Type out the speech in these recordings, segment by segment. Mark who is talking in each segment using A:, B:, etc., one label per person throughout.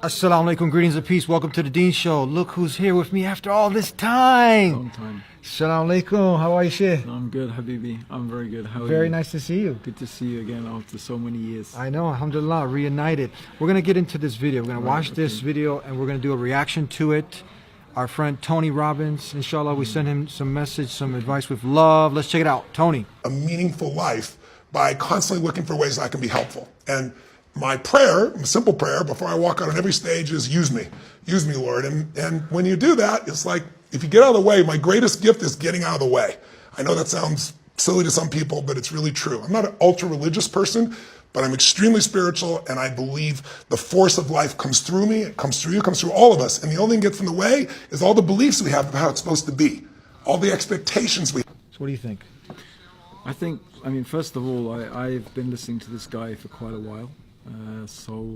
A: Assalamu alaikum, greetings of peace. Welcome to the Dean Show. Look who's here with me after all this time.
B: Long time.
A: Assalamu alaikum. How are you, Sheikh?
B: I'm good, Habibi. I'm very good. How are you?
A: Very nice to see you.
B: Good to see you again after so many years.
A: I know, alhamdulillah, reunited. We're going to get into this video. We're going to watch this video and we're going to do a reaction to it. Our friend Tony Robbins, inshallah, we send him some message, some advice with love. Let's check it out. Tony.
C: A meaningful life by constantly looking for ways I can be helpful. And my prayer, a simple prayer before I walk out on every stage is use me, Lord. And when you do that, it's like, if you get out of the way, my greatest gift is getting out of the way. I know that sounds silly to some people, but it's really true. I'm not an ultra religious person, but I'm extremely spiritual, and I believe the force of life comes through me, it comes through you, it comes through all of us. And the only thing that gets in the way is all the beliefs we have of how it's supposed to be, all the expectations we have.
A: So what do you think?
B: I mean, first of all, I've been listening to this guy for quite a while.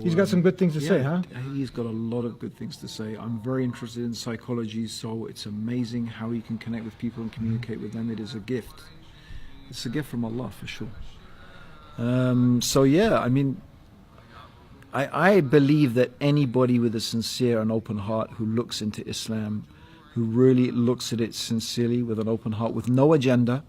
A: He's got some good things to say, huh?
B: He's got a lot of good things to say. I'm very interested in psychology, so it's amazing how he can connect with people and communicate with them. It is a gift. It's a gift from Allah, for sure. So yeah, I mean, I believe that anybody with a sincere and open heart who looks into Islam, who really looks at it sincerely with an open heart, with no agenda,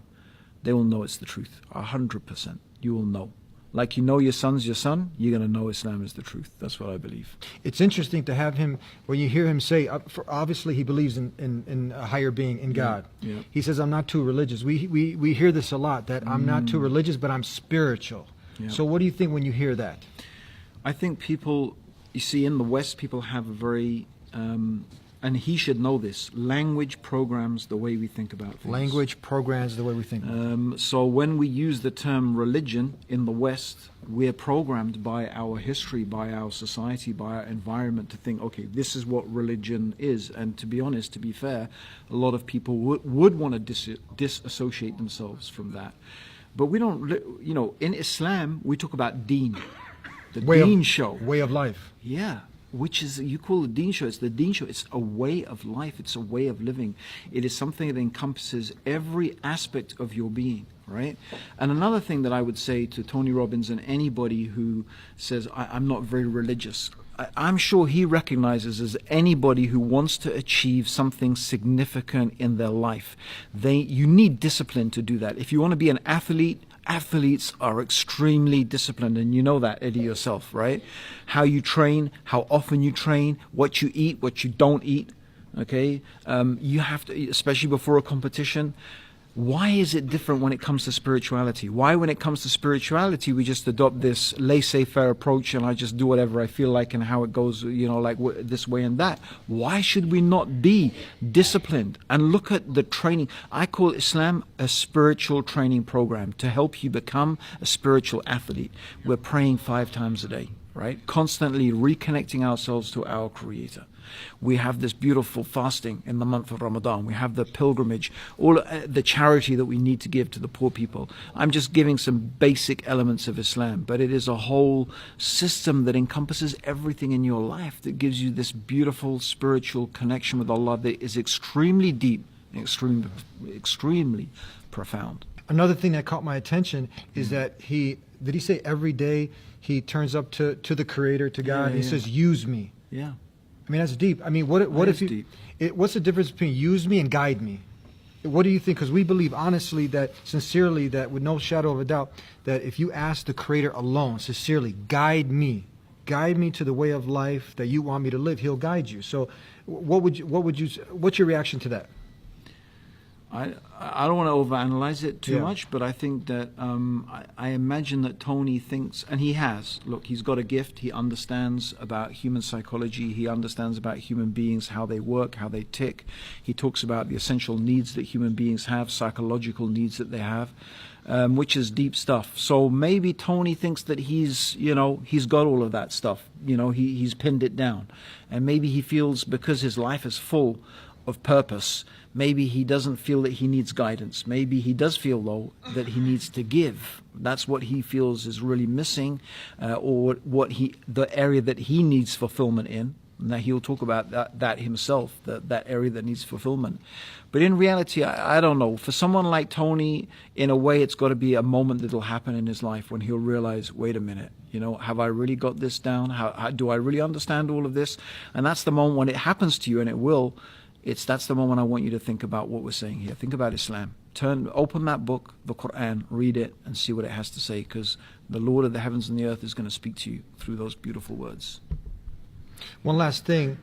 B: they will know it's the truth. 100%. You will know. Like you know your son's your son, you're going to know Islam is the truth. That's what I believe.
A: It's interesting to have him, when you hear him say, obviously he believes in a higher being, in God.
B: Yeah.
A: He says, I'm not too religious. We hear this a lot, that I'm not too religious, but I'm spiritual.
B: Yeah.
A: So what do you think when you hear that?
B: I think people, you see, in the West, people have a very, and he should know this, language programs the way we think about things.
A: Language programs the way we think.
B: So when we use the term religion in the West, we're programmed by our history, by our society, by our environment to think, okay, this is what religion is. And to be honest, to be fair, a lot of people would want to disassociate themselves from that. But we don't, you know, in Islam, we talk about deen, the deen show.
A: Way of life.
B: Yeah. Which is, you call it Deen Show, it's the Deen Show, it's a way of life, it's a way of living. It is something that encompasses every aspect of your being, right? And another thing that I would say to Tony Robbins and anybody who says, I'm not very religious, I'm sure he recognizes as anybody who wants to achieve something significant in their life, you need discipline to do that. If you want to be an athlete, athletes are extremely disciplined, and you know that, Eddie, yourself, right? How you train, how often you train, what you eat, what you don't eat, okay? You have to, especially before a competition. Why is it different when it comes to spirituality? Why, when it comes to spirituality, we just adopt this laissez-faire approach and I just do whatever I feel like and how it goes, you know, like this way and that? Why should we not be disciplined and look at the training? I call Islam a spiritual training program to help you become a spiritual athlete. We're praying 5 times a day, right? Constantly reconnecting ourselves to our Creator. We have this beautiful fasting in the month of Ramadan. We have the pilgrimage, all the charity that we need to give to the poor people. I'm just giving some basic elements of Islam, but it is a whole system that encompasses everything in your life that gives you this beautiful spiritual connection with Allah that is extremely deep, extremely profound.
A: Another thing that caught my attention is that did he say every day he turns up to the Creator, to God, and he says, use me.
B: Yeah.
A: I mean, that's deep. I mean, what if you, what's the difference between use me and guide me? What do you think? Because we believe honestly, that sincerely, that with no shadow of a doubt, that if you ask the Creator alone, sincerely, guide me to the way of life that you want me to live, He'll guide you. So what's your reaction to that?
B: I don't want to overanalyze it too much, but I think that I imagine that Tony thinks, and he has, look, he's got a gift. He understands about human psychology. He understands about human beings, how they work, how they tick. He talks about the essential needs that human beings have, psychological needs that they have, which is deep stuff. So maybe Tony thinks that he's got all of that stuff. You know, he's pinned it down. And maybe he feels because his life is full of purpose, maybe he doesn't feel that he needs guidance. Maybe he does feel, though, that he needs to give. That's what he feels is really missing, or the area that he needs fulfillment in. And that he'll talk about that himself, that area that needs fulfillment. But in reality, I don't know. For someone like Tony, in a way, it's got to be a moment that'll happen in his life when he'll realize, wait a minute, have I really got this down? How do I really understand all of this? And that's the moment when it happens to you, and it will. That's the moment I want you to think about what we're saying here. Think about Islam. Open that book, the Quran, read it, and see what it has to say, because the Lord of the heavens and the earth is going to speak to you through those beautiful words.
A: One last thing,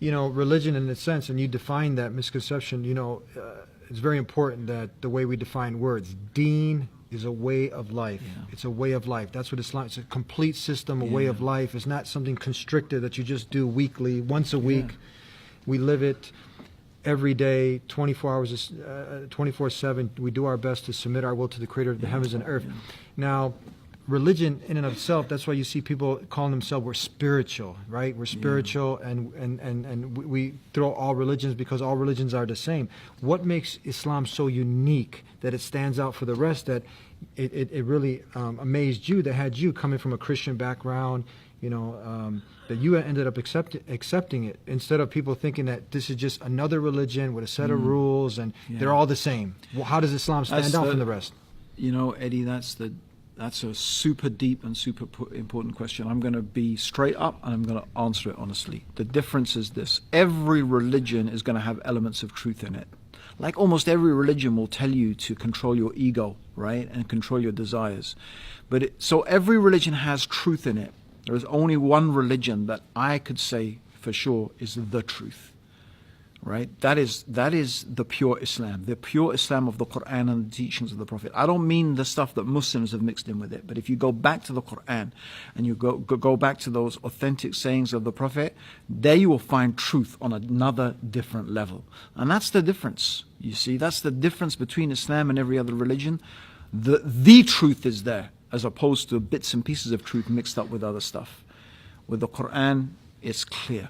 A: religion in a sense, and you define that misconception, it's very important that the way we define words, deen is a way of life.
B: Yeah.
A: It's a way of life. That's what Islam is. It's a complete system, a way of life. It's not something constricted that you just do weekly, once a week. We live it every day, 24 hours, 24/7. We do our best to submit our will to the Creator of the heavens and earth. Now, religion in and of itself, that's why you see people calling themselves, we're spiritual, right? We're spiritual, and we throw all religions because all religions are the same. What makes Islam so unique that it stands out for the rest, that it really amazed you, that had you coming from a Christian background, that you ended up accepting it, instead of people thinking that this is just another religion with a set of rules and they're all the same? Well, how does Islam stand out from the rest?
B: Eddie, that's a super deep and super important question. I'm going to be straight up and I'm going to answer it honestly. The difference is this. Every religion is going to have elements of truth in it. Like almost every religion will tell you to control your ego, right? And control your desires. So every religion has truth in it. There is only one religion that I could say for sure is the truth. Right? That is the pure Islam, the pure Islam of the Quran and the teachings of the Prophet. I don't mean the stuff that Muslims have mixed in with it, but if you go back to the Quran and you go back to those authentic sayings of the Prophet, there you will find truth on another different level. And that's the difference. You see, that's the difference between Islam and every other religion. The truth is there, as opposed to bits and pieces of truth mixed up with other stuff. With the Quran, it's clear.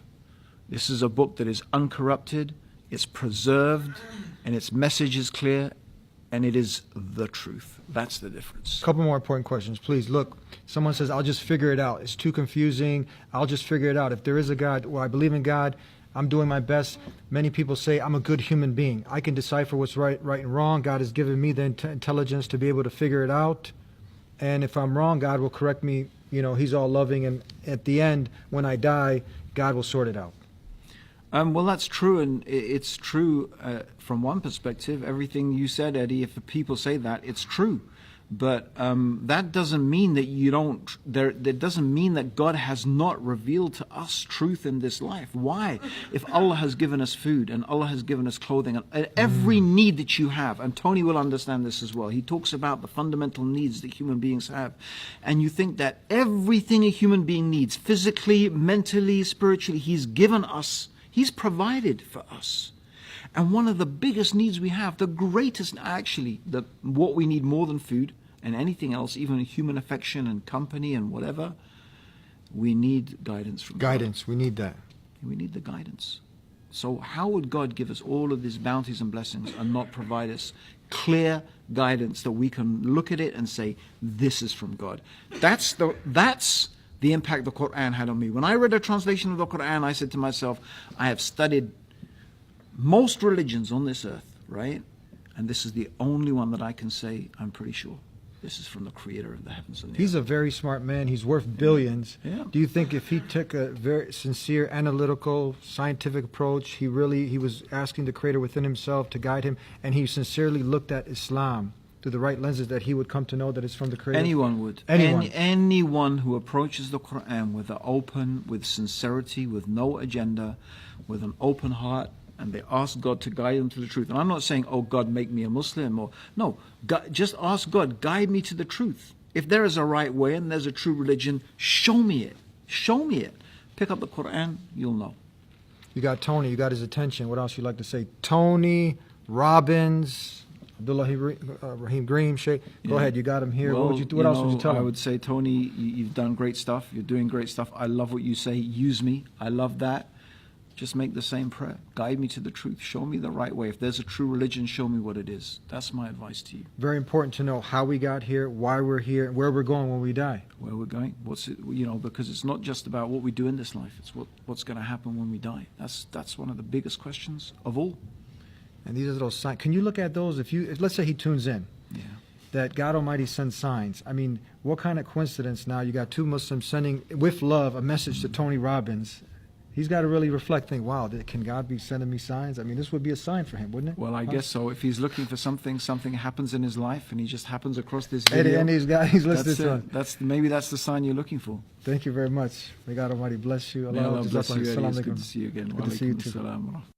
B: This is a book that is uncorrupted, it's preserved, and its message is clear, and it is the truth. That's the difference.
A: A couple more important questions, please. Look, someone says, I'll just figure it out. It's too confusing. I'll just figure it out. If there is a God, well, I believe in God. I'm doing my best. Many people say I'm a good human being. I can decipher what's right and wrong. God has given me the intelligence to be able to figure it out. And if I'm wrong, God will correct me. He's all loving. And at the end, when I die, God will sort it out.
B: Well, that's true, and it's true from one perspective. Everything you said, Eddie, if the people say that, it's true. But that doesn't mean that you don't. That doesn't mean that God has not revealed to us truth in this life. Why? If Allah has given us food and Allah has given us clothing and every need that you have, and Tony will understand this as well. He talks about the fundamental needs that human beings have, and you think that everything a human being needs, physically, mentally, spiritually, He's given us. He's provided for us. And one of the biggest needs we have, the greatest actually, what we need more than food and anything else, even human affection and company and whatever, we need guidance from God.
A: Guidance, we need that.
B: We need the guidance. So how would God give us all of these bounties and blessings and not provide us clear guidance that we can look at it and say, this is from God? That's the impact the Quran had on me. When I read a translation of the Quran, I said to myself, I have studied most religions on this earth, right? And this is the only one that I can say, I'm pretty sure, this is from the Creator of the heavens and the earth.
A: He's a very smart man. He's worth billions.
B: Yeah.
A: Do you think if he took a very sincere, analytical, scientific approach, he was asking the Creator within himself to guide him, and he sincerely looked at Islam through the right lenses, that he would come to know that it's from the Creator?
B: Anyone would. Anyone who approaches the Quran with sincerity, with no agenda, with an open heart, and they ask God to guide them to the truth. And I'm not saying, oh, God, make me a Muslim. No, God, just ask God, guide me to the truth. If there is a right way and there's a true religion, show me it. Show me it. Pick up the Quran, you'll know.
A: You got Tony, you got his attention. What else you like to say? Tony Robbins, Abdullah Rahim Green, Sheikh. Go ahead, you got him here.
B: Well,
A: what else would you tell him?
B: I would say, Tony, you've done great stuff. You're doing great stuff. I love what you say. Use me. I love that. Just make the same prayer. Guide me to the truth. Show me the right way. If there's a true religion, show me what it is. That's my advice to you.
A: Very important to know how we got here, why we're here, and where we're going when we die.
B: Where we're going, what's it, because it's not just about what we do in this life. It's what's going to happen when we die. That's one of the biggest questions of all.
A: And these are those signs. Can you look at those if let's say he tunes in,
B: Yeah.
A: that God Almighty sends signs. I mean, what kind of coincidence now? You got two Muslims sending, with love, a message to Tony Robbins. He's got to really reflect, think, wow, can God be sending me signs? I mean, this would be a sign for him, wouldn't it?
B: Well, I guess so. If he's looking for something happens in his life, and he just happens across this
A: And,
B: video.
A: and he's listening to us.
B: Maybe that's the sign you're looking for.
A: Thank you very much. May God Almighty bless you.
B: May Allah bless you, Eddie.
A: Assalamu
B: It's good
A: alaikum.
B: to see you again.
A: Good to see you
B: Wa alaikum
A: too.
B: assalam wa rahmatullah.